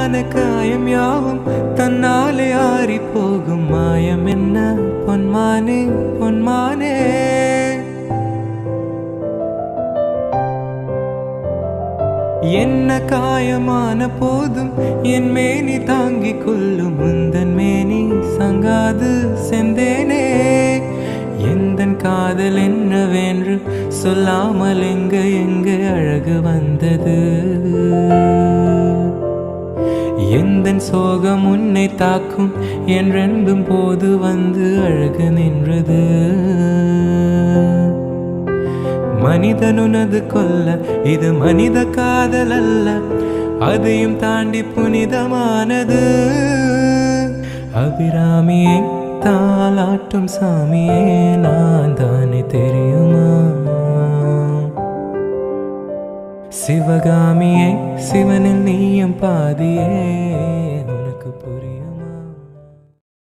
உண்டான காயம் யாவும் தன்னாலே ஆறி போகும் மாயம் என்ன பொன்மானே பொன்மானே. என்ன காயமான போதும் என் மேனி தாங்கிக் கொள்ளும் முந்தன் மேனி சங்காது செந்தேனே. எந்தன் காதல் என்னவென்று சொல்லாமல் எங்க அழகு வந்தது. எந்தன் சோகம் உன்னை தாக்கும் என்றென்பும் போது வந்து அழகு நின்றது. மனிதனுனது கொல்ல இது மனித காதல் அல்ல, அதையும் தாண்டி புனிதமானது. அபிராமியை தாலாட்டும் சாமியே நான் தானே தெரியுமா. சிவகாமியை சிவனில் நீயும் பாதியே உனக்கு புரியும்.